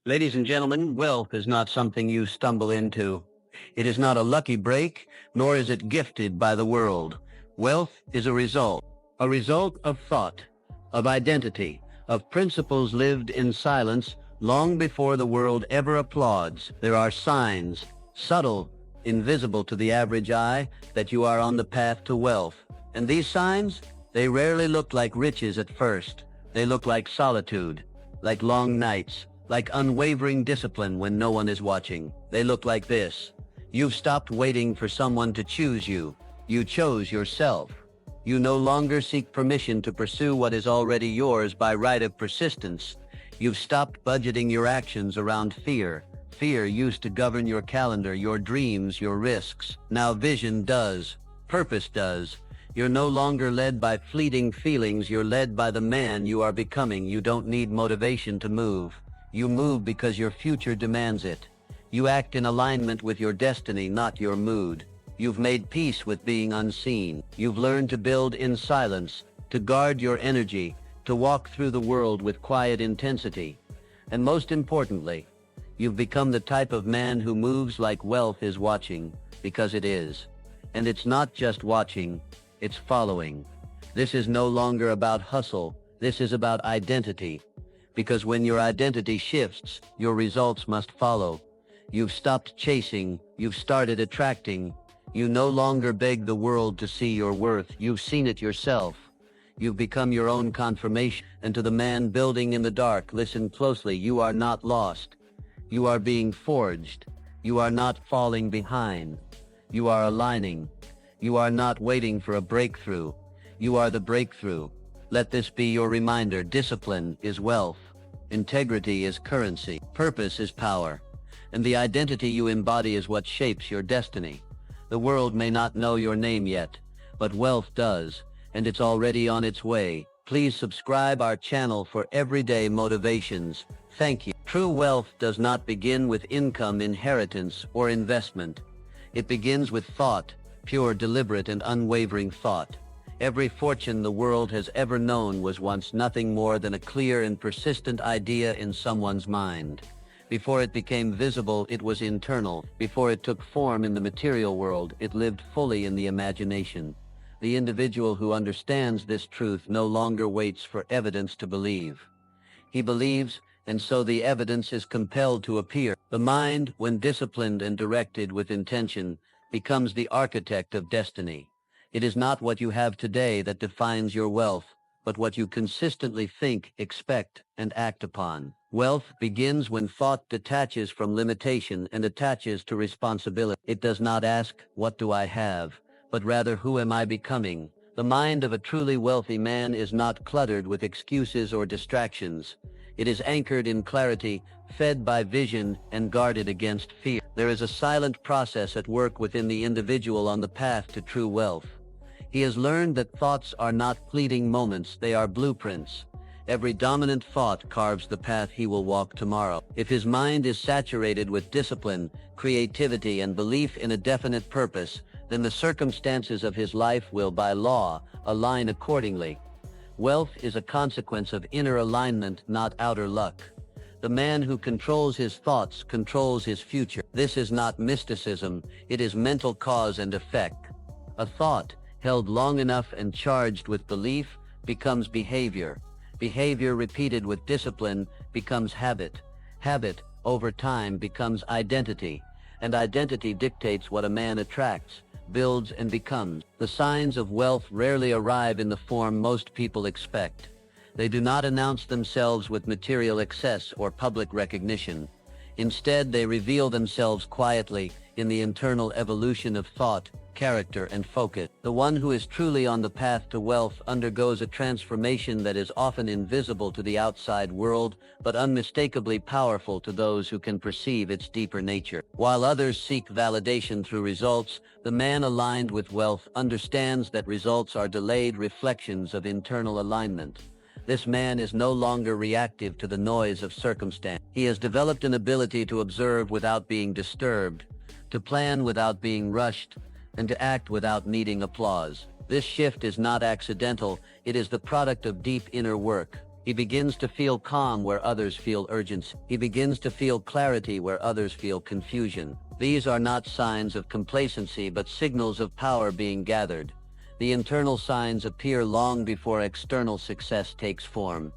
Ladies and gentlemen, wealth is not something you stumble into. It is not a lucky break, nor is it gifted by the world. Wealth is a result of thought, of identity, of principles lived in silence long before the world ever applauds. There are signs, subtle, invisible to the average eye, that you are on the path to wealth. And these signs, they rarely look like riches at first. They look like solitude, like long nights, like unwavering discipline when no one is watching. They look like this. You've stopped waiting for someone to choose you. You chose yourself. You no longer seek permission to pursue what is already yours by right of persistence. You've stopped budgeting your actions around fear. Fear used to govern your calendar, your dreams, your risks. Now vision does. Purpose does. You're no longer led by fleeting feelings. You're led by the man you are becoming. You don't need motivation to move. You move because your future demands it. You act in alignment with your destiny, not your mood. You've made peace with being unseen. You've learned to build in silence, to guard your energy, to walk through the world with quiet intensity. And most importantly, you've become the type of man who moves like wealth is watching, because it is. And it's not just watching, it's following. This is no longer about hustle. This is about identity. Because when your identity shifts, your results must follow. You've stopped chasing, you've started attracting. You no longer beg the world to see your worth. You've seen it yourself. You've become your own confirmation. And to the man building in the dark, listen closely. You are not lost. You are being forged. You are not falling behind. You are aligning. You are not waiting for a breakthrough. You are the breakthrough. Let this be your reminder. Discipline is wealth. Integrity is currency. Purpose is power. And the identity you embody is what shapes your destiny. The world may not know your name yet, but wealth does, and it's already on its way. Please subscribe our channel for everyday motivations. Thank you. True wealth does not begin with income, inheritance, or investment. It begins with thought, pure, deliberate, and unwavering thought. Every fortune the world has ever known was once nothing more than a clear and persistent idea in someone's mind. Before it became visible, it was internal. Before it took form in the material world, it lived fully in the imagination. The individual who understands this truth no longer waits for evidence to believe. He believes, and so the evidence is compelled to appear. The mind, when disciplined and directed with intention, becomes the architect of destiny. It is not what you have today that defines your wealth, but what you consistently think, expect, and act upon. Wealth begins when thought detaches from limitation and attaches to responsibility. It does not ask, "What do I have?" but rather, "Who am I becoming?" The mind of a truly wealthy man is not cluttered with excuses or distractions. It is anchored in clarity, fed by vision, and guarded against fear. There is a silent process at work within the individual on the path to true wealth. He has learned that thoughts are not fleeting moments, they are blueprints. Every dominant thought carves the path he will walk tomorrow. If his mind is saturated with discipline, creativity, and belief in a definite purpose, then the circumstances of his life will, by law, align accordingly. Wealth is a consequence of inner alignment, not outer luck. The man who controls his thoughts controls his future. This is not mysticism, it is mental cause and effect. A thought, held long enough and charged with belief, becomes behavior. Behavior repeated with discipline becomes habit. Habit, over time, becomes identity. And identity dictates what a man attracts, builds, and becomes. The signs of wealth rarely arrive in the form most people expect. They do not announce themselves with material excess or public recognition. Instead, they reveal themselves quietly in the internal evolution of thought, character, and focus. The one who is truly on the path to wealth undergoes a transformation that is often invisible to the outside world, but unmistakably powerful to those who can perceive its deeper nature. While others seek validation through results, the man aligned with wealth understands that results are delayed reflections of internal alignment. This man is no longer reactive to the noise of circumstance. He has developed an ability to observe without being disturbed, to plan without being rushed, and to act without needing applause. This shift is not accidental, it is the product of deep inner work. He begins to feel calm where others feel urgency. He begins to feel clarity where others feel confusion. These are not signs of complacency but signals of power being gathered. The internal signs appear long before external success takes form.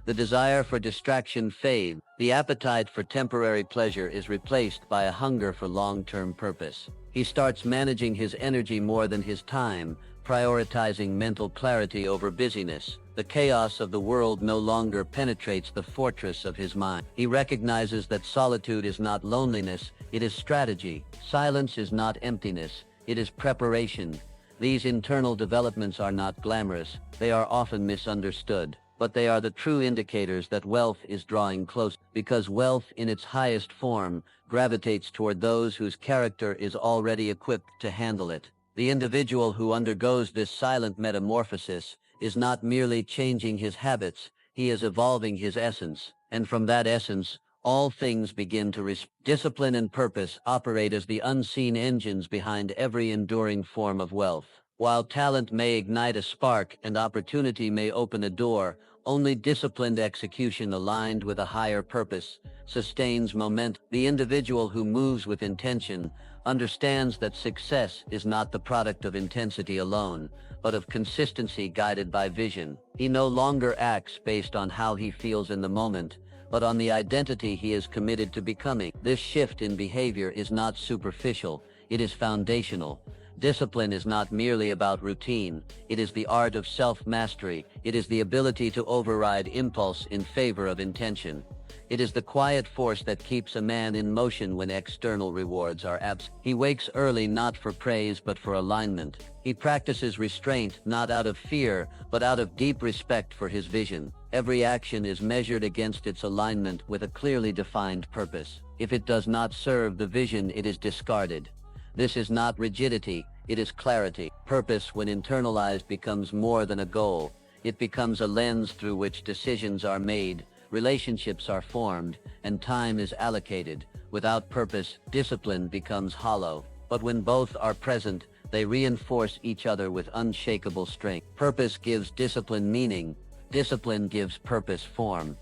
The desire for distraction fades. The appetite for temporary pleasure is replaced by a hunger for long-term purpose. He starts managing his energy more than his time, prioritizing mental clarity over busyness. The chaos of the world no longer penetrates the fortress of his mind. He recognizes that solitude is not loneliness, it is strategy. Silence is not emptiness, it is preparation. These internal developments are not glamorous, they are often misunderstood. But they are the true indicators that wealth is drawing close, because wealth in its highest form gravitates toward those whose character is already equipped to handle it. The individual who undergoes this silent metamorphosis is not merely changing his habits, he is evolving his essence, and from that essence, all things begin to respond. Discipline and purpose operate as the unseen engines behind every enduring form of wealth. While talent may ignite a spark and opportunity may open a door, only disciplined execution aligned with a higher purpose sustains momentum. The individual who moves with intention understands that success is not the product of intensity alone, but of consistency guided by vision. He no longer acts based on how he feels in the moment, but on the identity he is committed to becoming. This shift in behavior is not superficial, it is foundational. Discipline is not merely about routine, it is the art of self-mastery, it is the ability to override impulse in favor of intention. It is the quiet force that keeps a man in motion when external rewards are absent. He wakes early not for praise but for alignment. He practices restraint not out of fear but out of deep respect for his vision. Every action is measured against its alignment with a clearly defined purpose. If it does not serve the vision, it is discarded. This is not rigidity, it is clarity. Purpose, when internalized, becomes more than a goal. It becomes a lens through which decisions are made, relationships are formed, and time is allocated. Without purpose, discipline becomes hollow. But when both are present, they reinforce each other with unshakable strength. Purpose gives discipline meaning. Discipline gives purpose form.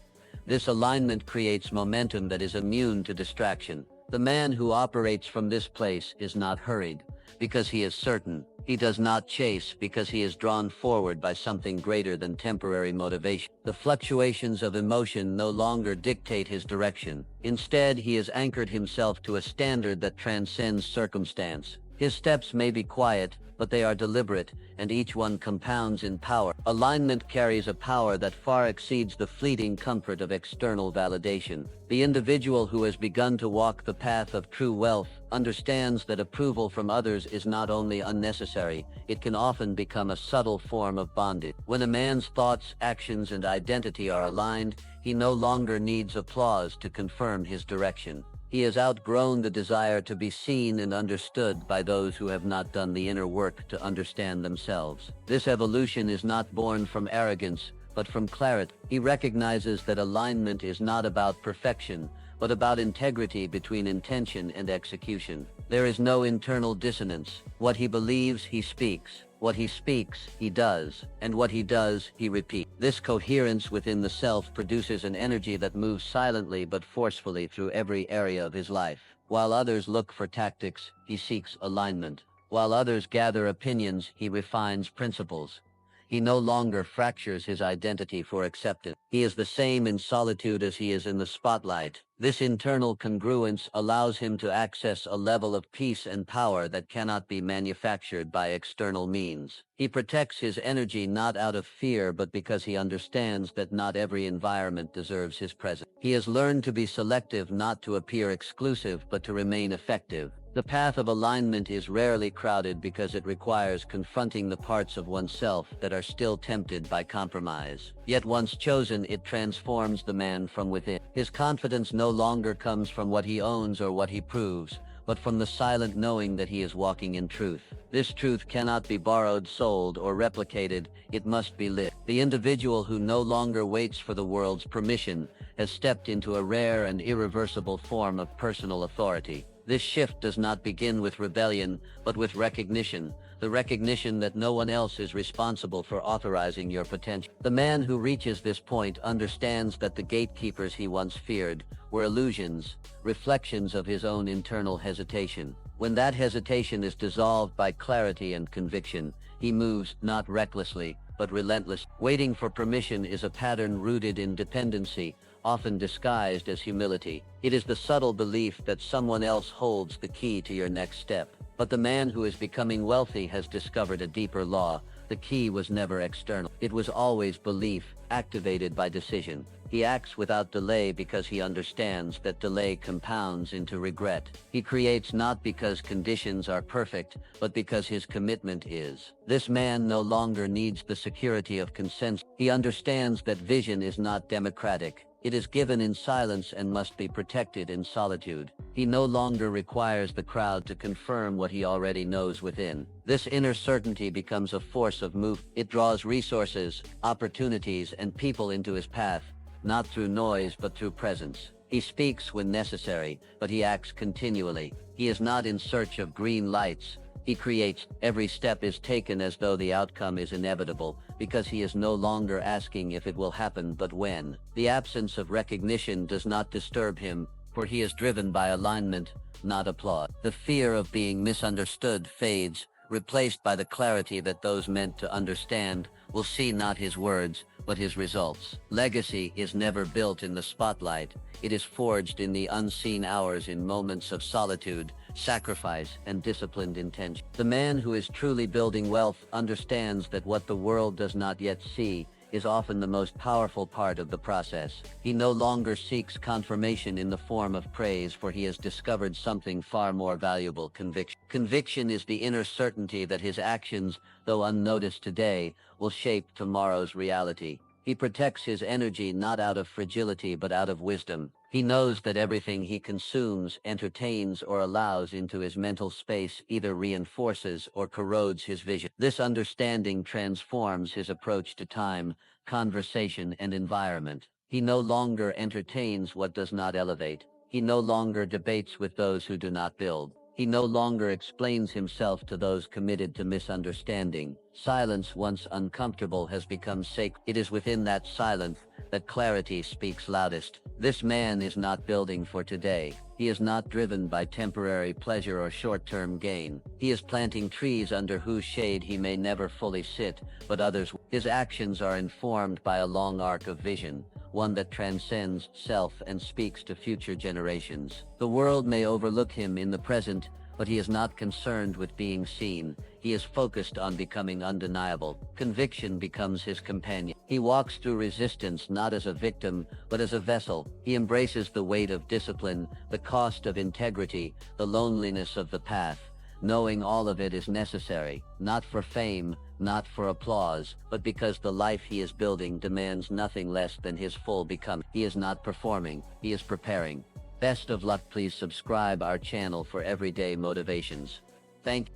This alignment creates momentum that is immune to distraction. The man who operates from this place is not hurried, because he is certain. He does not chase, because he is drawn forward by something greater than temporary motivation. The fluctuations of emotion no longer dictate his direction. Instead, he has anchored himself to a standard that transcends circumstance. His steps may be quiet, but they are deliberate, and each one compounds in power. Alignment carries a power that far exceeds the fleeting comfort of external validation. The individual who has begun to walk the path of true wealth understands that approval from others is not only unnecessary, it can often become a subtle form of bondage. When a man's thoughts, actions, and identity are aligned, he no longer needs applause to confirm his direction. He has outgrown the desire to be seen and understood by those who have not done the inner work to understand themselves. This evolution is not born from arrogance, but from clarity. He recognizes that alignment is not about perfection, but about integrity between intention and execution. There is no internal dissonance. What he believes, he speaks. What he speaks, he does, and what he does, he repeats. This coherence within the self produces an energy that moves silently but forcefully through every area of his life. While others look for tactics, he seeks alignment. While others gather opinions, he refines principles. He no longer fractures his identity for acceptance. He is the same in solitude as he is in the spotlight. This internal congruence allows him to access a level of peace and power that cannot be manufactured by external means. He protects his energy not out of fear but because he understands that not every environment deserves his presence. He has learned to be selective, not to appear exclusive but to remain effective. The path of alignment is rarely crowded because it requires confronting the parts of oneself that are still tempted by compromise. Yet once chosen, it transforms the man from within. His confidence no longer comes from what he owns or what he proves, but from the silent knowing that he is walking in truth. This truth cannot be borrowed, sold, or replicated, it must be lived. The individual who no longer waits for the world's permission has stepped into a rare and irreversible form of personal authority. This shift does not begin with rebellion, but with recognition, the recognition that no one else is responsible for authorizing your potential. The man who reaches this point understands that the gatekeepers he once feared were illusions, reflections of his own internal hesitation. When that hesitation is dissolved by clarity and conviction, he moves not recklessly, but relentlessly. Waiting for permission is a pattern rooted in dependency, often disguised as humility. It is the subtle belief that someone else holds the key to your next step. But the man who is becoming wealthy has discovered a deeper law. The key was never external. It was always belief, activated by decision. He acts without delay because he understands that delay compounds into regret. He creates not because conditions are perfect, but because his commitment is. This man no longer needs the security of consensus. He understands that vision is not democratic. It is given in silence and must be protected in solitude. He no longer requires the crowd to confirm what he already knows within. This inner certainty becomes a force of movement. It draws resources, opportunities, and people into his path, not through noise but through presence. He speaks when necessary, but he acts continually. He is not in search of green lights. He creates. Every step is taken as though the outcome is inevitable, because he is no longer asking if it will happen but when. The absence of recognition does not disturb him, for he is driven by alignment, not applause. The fear of being misunderstood fades, replaced by the clarity that those meant to understand will see not his words, but his results. Legacy is never built in the spotlight. It is forged in the unseen hours, in moments of solitude, sacrifice, and disciplined intention. The man who is truly building wealth understands that what the world does not yet see is often the most powerful part of the process. He no longer seeks confirmation in the form of praise, for he has discovered something far more valuable: conviction. Conviction is the inner certainty that his actions, though unnoticed today, will shape tomorrow's reality. He protects his energy not out of fragility but out of wisdom. He knows that everything he consumes, entertains, or allows into his mental space either reinforces or corrodes his vision. This understanding transforms his approach to time, conversation, and environment. He no longer entertains what does not elevate. He no longer debates with those who do not build. He no longer explains himself to those committed to misunderstanding. Silence, once uncomfortable, has become sacred. It is within that silence that clarity speaks loudest. This man is not building for today. He is not driven by temporary pleasure or short-term gain. He is planting trees under whose shade he may never fully sit, but others. His actions are informed by a long arc of vision, one that transcends self and speaks to future generations. The world may overlook him in the present, but he is not concerned with being seen. He is focused on becoming undeniable. Conviction becomes his companion. He walks through resistance not as a victim, but as a vessel. He embraces the weight of discipline, the cost of integrity, the loneliness of the path, knowing all of it is necessary, not for fame, not for applause, but because the life he is building demands nothing less than his full becoming. He is not performing, he is preparing. Best of luck. Please subscribe our channel for everyday motivations. Thank you.